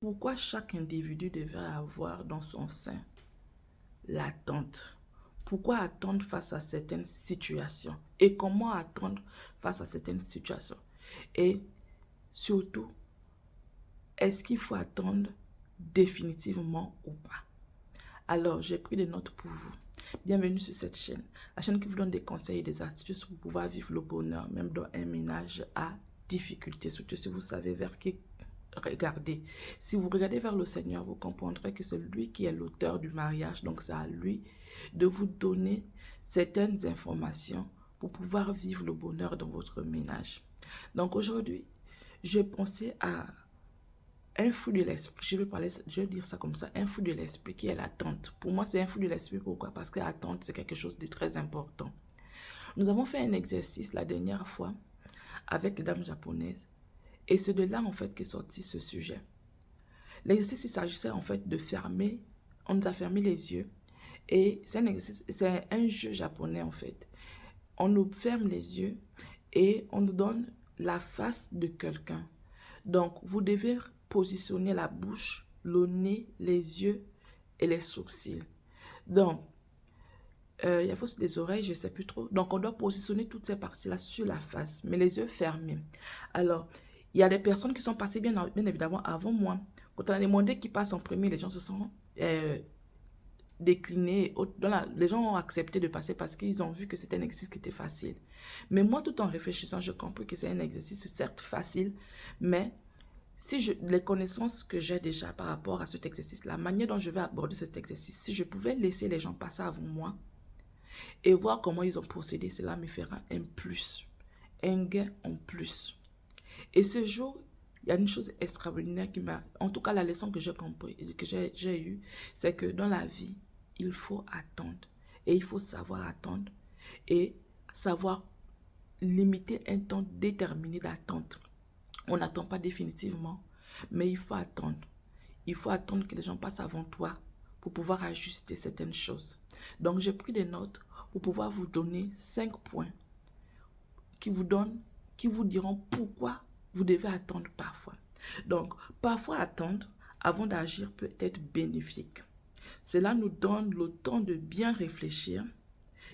Pourquoi chaque individu devrait avoir dans son sein l'attente? Pourquoi attendre face à certaines situations? Et comment attendre face à certaines situations? Et surtout, est-ce qu'il faut attendre définitivement ou pas? Alors, j'ai pris des notes pour vous. Bienvenue sur cette chaîne. La chaîne qui vous donne des conseils et des astuces pour pouvoir vivre le bonheur, même dans un ménage à difficulté. Surtout si vous savez vers qui regarder. Si vous regardez vers le Seigneur, vous comprendrez que c'est lui qui est l'auteur du mariage. Donc, c'est à lui de vous donner certaines informations pour pouvoir vivre le bonheur dans votre ménage. Donc, aujourd'hui, j'ai pensé à un fruit de l'esprit, je vais dire ça comme ça, un fruit de l'esprit qui est l'attente. Pour moi, c'est un fruit de l'esprit. Pourquoi? Parce que l'attente, c'est quelque chose de très important. Nous avons fait un exercice la dernière fois avec les dames japonaises. Et c'est de là, en fait, qu'est sorti ce sujet. L'exercice, il s'agissait, en fait, de fermer. On nous a fermé les yeux. Et c'est un exercice, c'est un jeu japonais, en fait. On nous ferme les yeux et on nous donne la face de quelqu'un. Donc, vous devez positionner la bouche, le nez, les yeux et les sourcils. Donc, il y a aussi des oreilles, je ne sais plus trop. Donc, on doit positionner toutes ces parties-là sur la face, mais les yeux fermés. Alors, il y a des personnes qui sont passées bien évidemment avant moi. Quand on a demandé qui passe en premier, les gens se sont déclinés. Les gens ont accepté de passer parce qu'ils ont vu que c'était un exercice qui était facile. Mais moi, tout en réfléchissant, j'ai compris que c'est un exercice certes facile, mais les connaissances que j'ai déjà par rapport à cet exercice, la manière dont je vais aborder cet exercice, si je pouvais laisser les gens passer avant moi et voir comment ils ont procédé, cela me fera un plus, un gain en plus. Et ce jour, il y a une chose extraordinaire qui m'a... En tout cas, la leçon que j'ai compris, que j'ai eue, c'est que dans la vie, il faut attendre. Et il faut savoir attendre et savoir limiter un temps déterminé d'attente. On n'attend pas définitivement, mais il faut attendre. Il faut attendre que les gens passent avant toi pour pouvoir ajuster certaines choses. Donc, j'ai pris des notes pour pouvoir vous donner 5 points qui vous diront pourquoi vous devez attendre parfois. Donc, parfois attendre avant d'agir peut être bénéfique. Cela nous donne le temps de bien réfléchir,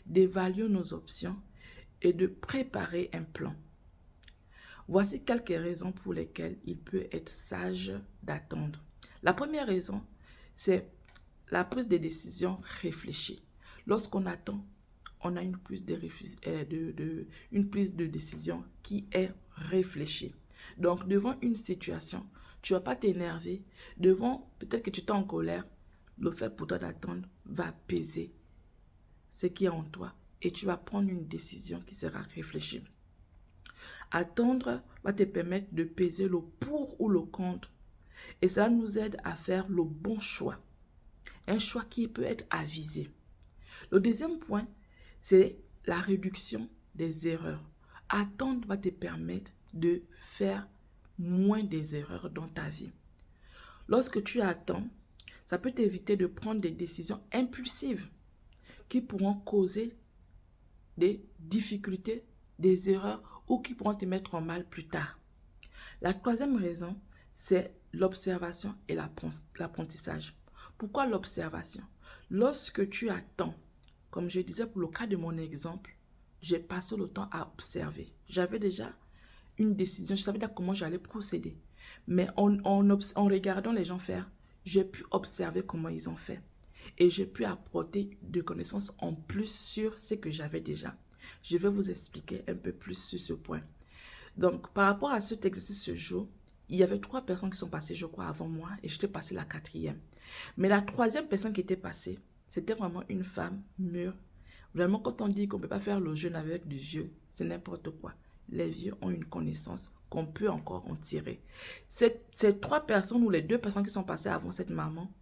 d'évaluer nos options et de préparer un plan. Voici quelques raisons pour lesquelles il peut être sage d'attendre. La première raison, c'est la prise de décision réfléchie. Lorsqu'on attend, on a une prise de décision qui est réfléchie. Donc, devant une situation, tu ne vas pas t'énerver. Devant, peut-être que tu es en colère, le fait pour toi d'attendre va peser ce qui est en toi et tu vas prendre une décision qui sera réfléchie. Attendre va te permettre de peser le pour ou le contre et cela nous aide à faire le bon choix. Un choix qui peut être avisé. Le deuxième point, c'est la réduction des erreurs. Attendre va te permettre de faire moins des erreurs dans ta vie. Lorsque tu attends, ça peut t'éviter de prendre des décisions impulsives qui pourront causer des difficultés, des erreurs ou qui pourront te mettre en mal plus tard. La troisième raison, c'est l'observation et l'apprentissage. Pourquoi l'observation? Lorsque tu attends, comme je disais pour le cas de mon exemple, j'ai passé le temps à observer. J'avais déjà une décision, je savais déjà comment j'allais procéder. Mais en regardant les gens faire, j'ai pu observer comment ils ont fait. Et j'ai pu apporter de connaissances en plus sur ce que j'avais déjà. Je vais vous expliquer un peu plus sur ce point. Donc, par rapport à cet exercice ce jour, il y avait 3 personnes qui sont passées, je crois, avant moi, et j'étais passée la 4e. Mais la 3e personne qui était passée, c'était vraiment une femme mûre. Vraiment, quand on dit qu'on ne peut pas faire le jeûne avec du vieux, c'est n'importe quoi. Les vieux ont une connaissance qu'on peut encore en tirer. Ces 3 personnes ou les 2 personnes qui sont passées avant cette maman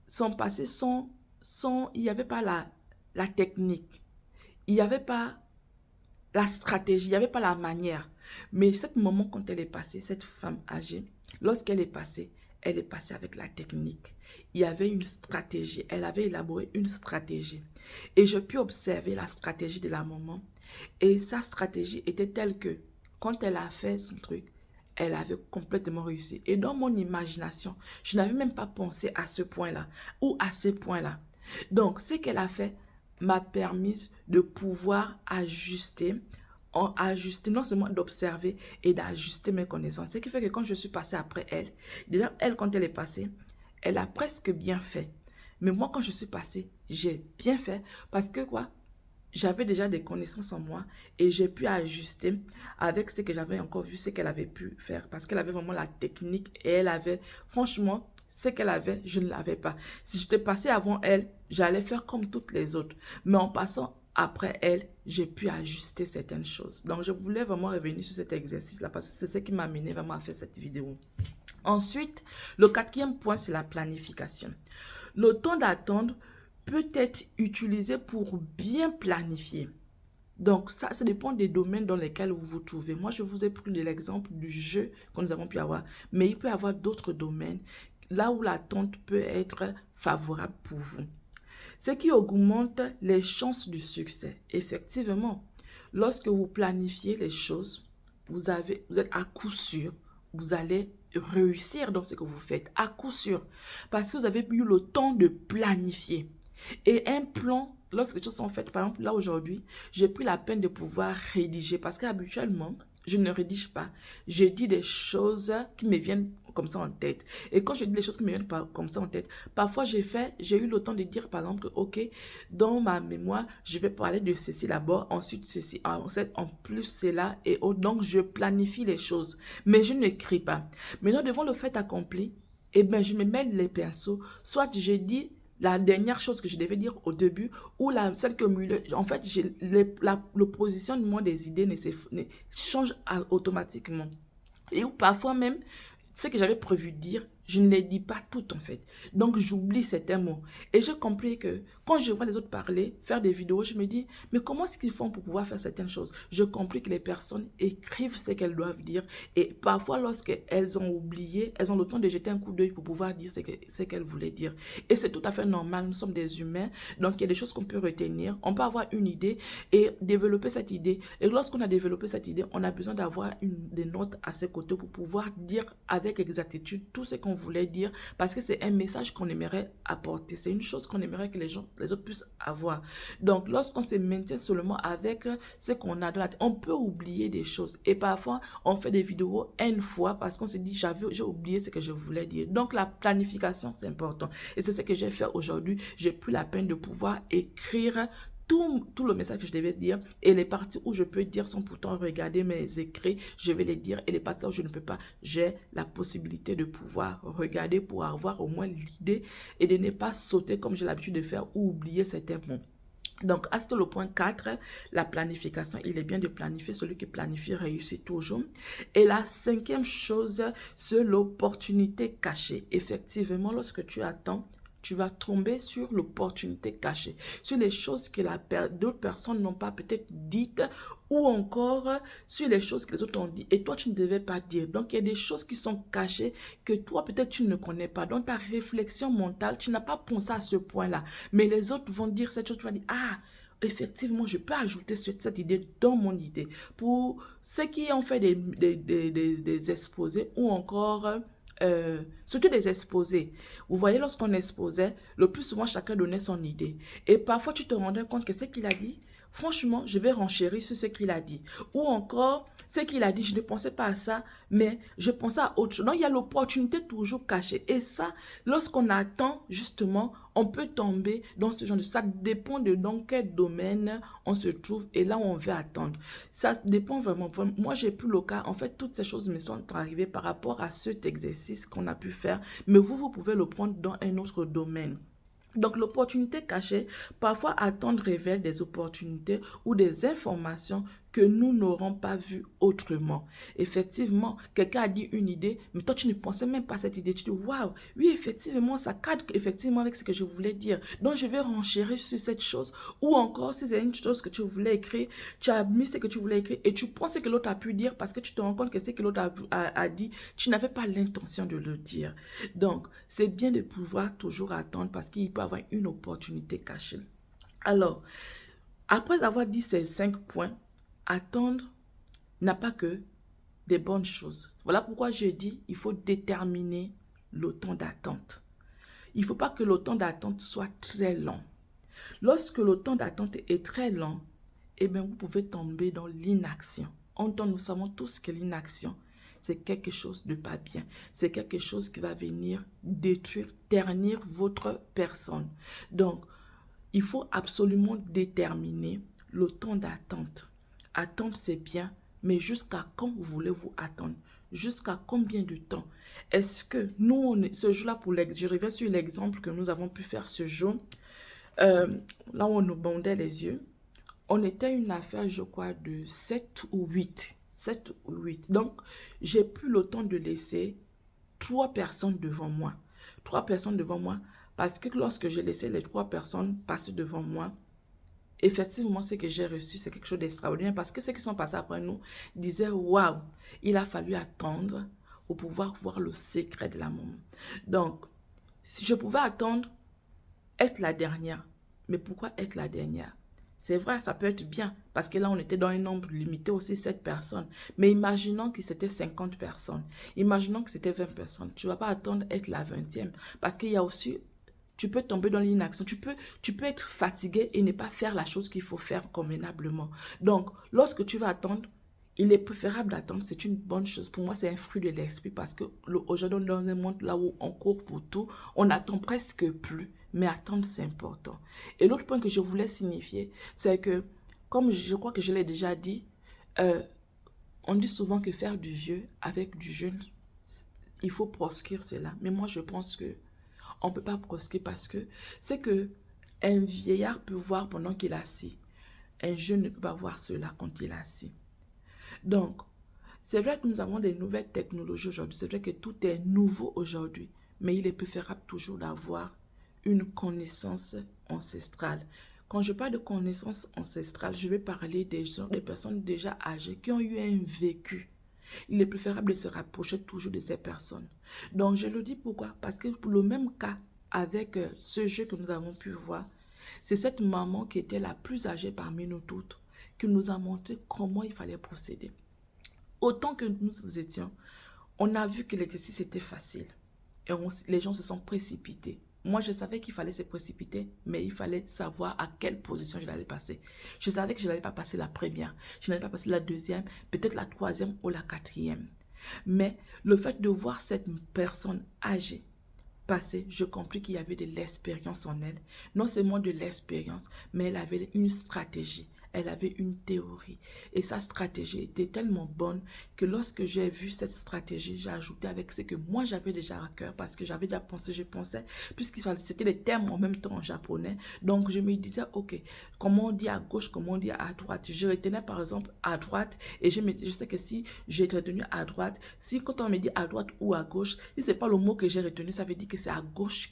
sont passées il n'y avait pas la technique, il n'y avait pas la stratégie, il n'y avait pas la manière. Mais cette maman, quand elle est passée, cette femme âgée, lorsqu'elle est passée avec la technique. Il y avait une stratégie, elle avait élaboré une stratégie. Et je puis observer la stratégie de la maman. Et sa stratégie était telle que, quand elle a fait son truc, elle avait complètement réussi. Et dans mon imagination, je n'avais même pas pensé à ce point-là ou à ces points-là. Donc, ce qu'elle a fait m'a permis de pouvoir ajuster, non seulement d'observer et d'ajuster mes connaissances. Ce qui fait que quand je suis passée après elle, déjà, elle, quand elle est passée, elle a presque bien fait. Mais moi, quand je suis passée, j'ai bien fait parce que quoi? J'avais déjà des connaissances en moi et j'ai pu ajuster avec ce que j'avais encore vu, ce qu'elle avait pu faire. Parce qu'elle avait vraiment la technique et elle avait, franchement, ce qu'elle avait, je ne l'avais pas. Si j'étais passée avant elle, j'allais faire comme toutes les autres. Mais en passant après elle, j'ai pu ajuster certaines choses. Donc, je voulais vraiment revenir sur cet exercice-là parce que c'est ce qui m'a amené vraiment à faire cette vidéo. Ensuite, le quatrième point, c'est la planification. Le temps d'attente peut être utilisé pour bien planifier. Donc, ça dépend des domaines dans lesquels vous vous trouvez. Moi, je vous ai pris l'exemple du jeu que nous avons pu avoir. Mais il peut y avoir d'autres domaines là où l'attente peut être favorable pour vous. Ce qui augmente les chances du succès. Effectivement, lorsque vous planifiez les choses, vous êtes à coup sûr, vous allez réussir dans ce que vous faites, à coup sûr, parce que vous avez eu le temps de planifier. Et un plan, lorsque les choses sont faites, par exemple, là aujourd'hui, j'ai pris la peine de pouvoir rédiger, parce qu'habituellement, je ne rédige pas. Je dis des choses qui me viennent comme ça en tête. Et quand je dis des choses qui me viennent pas comme ça en tête, parfois j'ai eu le temps de dire par exemple que, ok, dans ma mémoire, je vais parler de ceci d'abord, ensuite ceci, ensuite en plus cela et autres. Donc je planifie les choses, mais je n'écris pas. Maintenant, devant le fait accompli, eh bien, je me mets les pinceaux. Soit j'ai dit la dernière chose que je devais dire au début ou celle que en fait le positionnement des idées change automatiquement et ou parfois même ce que j'avais prévu de dire, je ne les dis pas toutes en fait. Donc j'oublie certains mots. Et j'ai compris que quand je vois les autres parler, faire des vidéos, je me dis, mais comment est-ce qu'ils font pour pouvoir faire certaines choses? Je compris que les personnes écrivent ce qu'elles doivent dire. Et parfois, lorsqu'elles ont oublié, elles ont le temps de jeter un coup d'œil pour pouvoir dire ce qu'elles voulaient dire. Et c'est tout à fait normal, nous sommes des humains. Donc il y a des choses qu'on peut retenir. On peut avoir une idée et développer cette idée. Et lorsqu'on a développé cette idée, on a besoin d'avoir des notes à ses côtés pour pouvoir dire avec exactitude tout ce qu'on voulait dire parce que c'est un message qu'on aimerait apporter. C'est une chose qu'on aimerait que les autres puissent avoir. Donc, lorsqu'on se maintient seulement avec ce qu'on a dans la tête, on peut oublier des choses. Et parfois, on fait des vidéos une fois parce qu'on se dit, j'ai oublié ce que je voulais dire. Donc, la planification, c'est important. Et c'est ce que j'ai fait aujourd'hui. J'ai pris la peine de pouvoir écrire tout le message que je devais dire et les parties où je peux dire sans pourtant regarder mes écrits, je vais les dire et les parties où je ne peux pas, j'ai la possibilité de pouvoir regarder pour avoir au moins l'idée et de ne pas sauter comme j'ai l'habitude de faire ou oublier certains mots. Donc, à ce le point 4, la planification, il est bien de planifier. Celui qui planifie réussit toujours. Et la cinquième chose, c'est l'opportunité cachée. Effectivement, lorsque tu attends, tu vas tomber sur l'opportunité cachée, sur les choses que d'autres personnes n'ont pas peut-être dites ou encore sur les choses que les autres ont dit et toi tu ne devais pas dire. Donc il y a des choses qui sont cachées que toi peut-être tu ne connais pas. Dans ta réflexion mentale, tu n'as pas pensé à ce point-là. Mais les autres vont dire cette chose, tu vas dire, ah, effectivement, je peux ajouter cette idée dans mon idée. Pour ceux qui ont fait des exposés ou encore surtout des exposés. Vous voyez, lorsqu'on exposait, le plus souvent, chacun donnait son idée. Et parfois, tu te rendais compte que ce qu'il a dit, franchement, je vais renchérir sur ce qu'il a dit. Ou encore, ce qu'il a dit, je ne pensais pas à ça, mais je pensais à autre chose. Donc, il y a l'opportunité toujours cachée. Et ça, lorsqu'on attend, justement, on peut tomber dans ce genre de... Ça dépend de dans quel domaine on se trouve et là où on veut attendre. Ça dépend vraiment. Moi, j'ai plus le cas. En fait, toutes ces choses me sont arrivées par rapport à cet exercice qu'on a pu faire. Mais vous pouvez le prendre dans un autre domaine. Donc, l'opportunité cachée, parfois attendre révèle des opportunités ou des informations que nous n'aurons pas vues autrement. Effectivement, quelqu'un a dit une idée, mais toi, tu ne pensais même pas à cette idée. Tu dis, waouh, oui, effectivement, ça cadre effectivement avec ce que je voulais dire. Donc, je vais renchérir sur cette chose. Ou encore, si c'est une chose que tu voulais écrire, tu as mis ce que tu voulais écrire et tu penses que l'autre a pu dire parce que tu te rends compte que ce que l'autre a dit, tu n'avais pas l'intention de le dire. Donc, c'est bien de pouvoir toujours attendre parce qu'il peut y avoir une opportunité cachée. Alors, après avoir dit ces 5 points, attendre n'a pas que des bonnes choses. Voilà pourquoi je dis, il faut déterminer le temps d'attente. Il ne faut pas que le temps d'attente soit très long. Lorsque le temps d'attente est très long, eh bien, vous pouvez tomber dans l'inaction. Nous savons tous que l'inaction, c'est quelque chose de pas bien. C'est quelque chose qui va venir détruire, ternir votre personne. Donc, il faut absolument déterminer le temps d'attente. Attendre, c'est bien, mais jusqu'à quand voulez-vous attendre? Jusqu'à combien de temps? Est-ce que nous, ce jour-là, je reviens sur l'exemple que nous avons pu faire ce jour, là où on nous bandait les yeux, on était une affaire, je crois, de 7 ou 8. 7 ou 8. Donc, j'ai plus le temps de laisser 3 personnes devant moi. 3 personnes devant moi, parce que lorsque j'ai laissé les 3 personnes passer devant moi, effectivement, ce que j'ai reçu, c'est quelque chose d'extraordinaire, parce que ceux qui sont passés après nous disaient, waouh, il a fallu attendre pour pouvoir voir le secret de la maman. Donc, si je pouvais attendre, être la dernière. Mais pourquoi être la dernière? C'est vrai, ça peut être bien, parce que là, on était dans un nombre limité aussi, 7 personnes. Mais imaginons que c'était 50 personnes. Imaginons que c'était 20 personnes. Tu ne vas pas attendre être la 20e. Parce qu'il y a aussi, tu peux tomber dans l'inaction. Tu peux être fatigué et ne pas faire la chose qu'il faut faire convenablement. Donc, lorsque tu vas attendre, il est préférable d'attendre, c'est une bonne chose. Pour moi, c'est un fruit de l'esprit parce que aujourd'hui, dans un monde là où on court pour tout, on n'attend presque plus. Mais attendre, c'est important. Et l'autre point que je voulais signifier, c'est que, comme je crois que je l'ai déjà dit, on dit souvent que faire du vieux avec du jeune, il faut proscrire cela. Mais moi, je pense que on ne peut pas proscrire parce que c'est que un vieillard peut voir pendant qu'il est assis. Un jeune ne peut pas voir cela quand il est assis. Donc, c'est vrai que nous avons des nouvelles technologies aujourd'hui. C'est vrai que tout est nouveau aujourd'hui. Mais il est préférable toujours d'avoir une connaissance ancestrale. Quand je parle de connaissance ancestrale, je vais parler des personnes déjà âgées qui ont eu un vécu. Il est préférable de se rapprocher toujours de ces personnes. Donc, je le dis pourquoi? Parce que pour le même cas, avec ce jeu que nous avons pu voir, c'est cette maman qui était la plus âgée parmi nous toutes qui nous a montré comment il fallait procéder. Autant que nous étions, on a vu que l'exercice était facile. Et les gens se sont précipités. Moi, je savais qu'il fallait se précipiter, mais il fallait savoir à quelle position je l'allais passer. Je savais que je n'allais pas passer la première, je n'allais pas passer la deuxième, peut-être la troisième ou la quatrième. Mais le fait de voir cette personne âgée passer, je compris qu'il y avait de l'expérience en elle. Non seulement de l'expérience, mais elle avait une stratégie. Elle avait une théorie. Et sa stratégie était tellement bonne que lorsque j'ai vu cette stratégie, j'ai ajouté avec ce que moi j'avais déjà à cœur parce que j'avais déjà pensé, je pensais, puisque c'était des termes en même temps en japonais. Donc je me disais, ok, comment on dit à gauche, comment on dit à droite. Je retenais par exemple à droite et je sais que si j'ai retenu à droite, si quand on me dit à droite ou à gauche, si c'est pas le mot que j'ai retenu, ça veut dire que c'est à gauche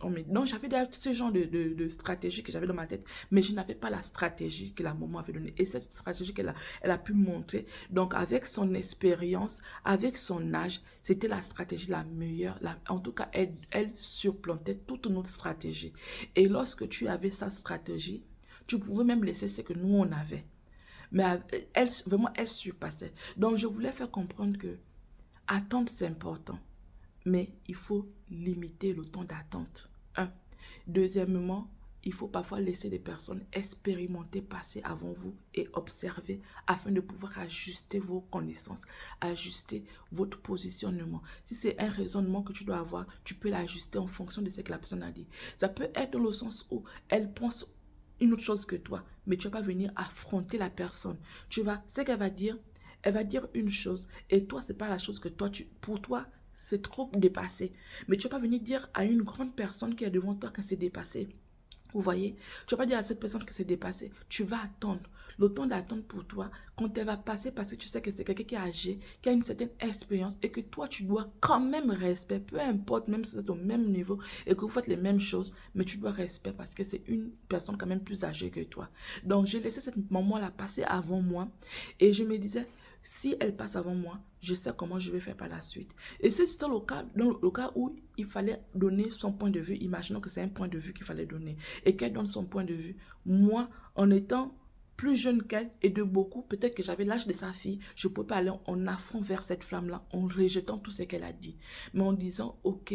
on me dit. Donc j'avais déjà ce genre de stratégie que j'avais dans ma tête, mais je n'avais pas la stratégie que la maman avait donnée. Et cette stratégie elle a pu montrer, donc avec son expérience, avec son âge, c'était la stratégie la meilleure. En tout cas, elle surplantait toute notre stratégie. Et lorsque tu avais sa stratégie, tu pouvais même laisser ce que nous on avait. Mais vraiment, elle surpassait. Donc, je voulais faire comprendre que attendre, c'est important. Mais il faut limiter le temps d'attente. Un. Deuxièmement, il faut parfois laisser des personnes expérimenter passer avant vous et observer afin de pouvoir ajuster vos connaissances, ajuster votre positionnement. Si c'est un raisonnement que tu dois avoir, tu peux l'ajuster en fonction de ce que la personne a dit. Ça peut être dans le sens où elle pense une autre chose que toi, mais tu ne vas pas venir affronter la personne. Ce qu'elle va dire, elle va dire une chose et toi, ce n'est pas la chose que toi, pour toi, c'est trop dépassé. Mais tu ne vas pas venir dire à une grande personne qui est devant toi que c'est dépassé. Vous voyez, tu ne vas pas dire à cette personne que c'est dépassé. Tu vas attendre. Le temps d'attendre pour toi, quand elle va passer, parce que tu sais que c'est quelqu'un qui est âgé, qui a une certaine expérience et que toi, tu dois quand même respect, peu importe, même si c'est au même niveau et que vous faites les mêmes choses, mais tu dois respect parce que c'est une personne quand même plus âgée que toi. Donc, j'ai laissé cette maman-là passer avant moi et je me disais, si elle passe avant moi, je sais comment je vais faire par la suite. Et c'est dans le cas où il fallait donner son point de vue, imaginons que c'est un point de vue qu'il fallait donner, et qu'elle donne son point de vue. Moi, en étant plus jeune qu'elle et de beaucoup, peut-être que j'avais l'âge de sa fille, je ne pouvais pas aller en affront vers cette femme-là, en rejetant tout ce qu'elle a dit, mais en disant, ok,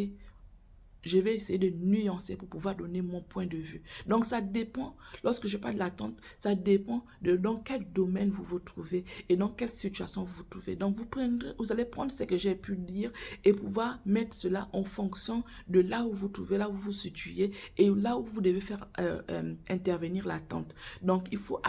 je vais essayer de nuancer pour pouvoir donner mon point de vue. Donc, ça dépend, lorsque je parle de l'attente, ça dépend de dans quel domaine vous vous trouvez et dans quelle situation vous vous trouvez. Donc, vous allez prendre ce que j'ai pu dire et pouvoir mettre cela en fonction de là où vous vous trouvez, là où vous vous situez et là où vous devez faire intervenir l'attente. Donc, il faut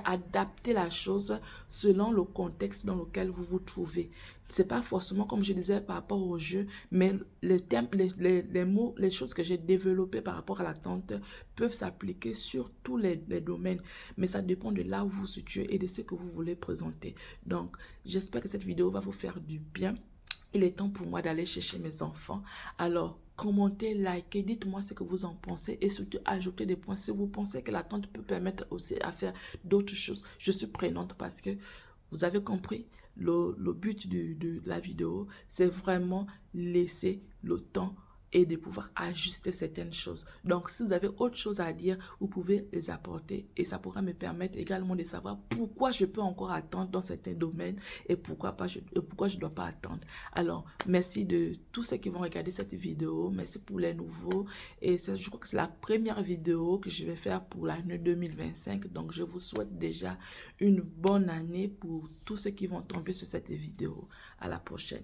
adapter la chose selon le contexte dans lequel vous vous trouvez. C'est pas forcément, comme je disais, par rapport au jeu, mais les termes, les mots, les choses que j'ai développées par rapport à l'attente peuvent s'appliquer sur tous les domaines. Mais ça dépend de là où vous vous situez et de ce que vous voulez présenter. Donc, j'espère que cette vidéo va vous faire du bien. Il est temps pour moi d'aller chercher mes enfants. Alors, commentez, likez, dites-moi ce que vous en pensez et surtout ajoutez des points. Si vous pensez que l'attente peut permettre aussi à faire d'autres choses, je suis prenante parce que vous avez compris, le but de la vidéo, c'est vraiment laisser le temps et de pouvoir ajuster certaines choses. Donc, si vous avez autre chose à dire, vous pouvez les apporter et ça pourra me permettre également de savoir pourquoi je peux encore attendre dans certains domaines et pourquoi je dois pas attendre. Alors, merci de tous ceux qui vont regarder cette vidéo. Merci pour les nouveaux. Et je crois que c'est la première vidéo que je vais faire pour l'année 2025. Donc, je vous souhaite déjà une bonne année pour tous ceux qui vont tomber sur cette vidéo. À la prochaine.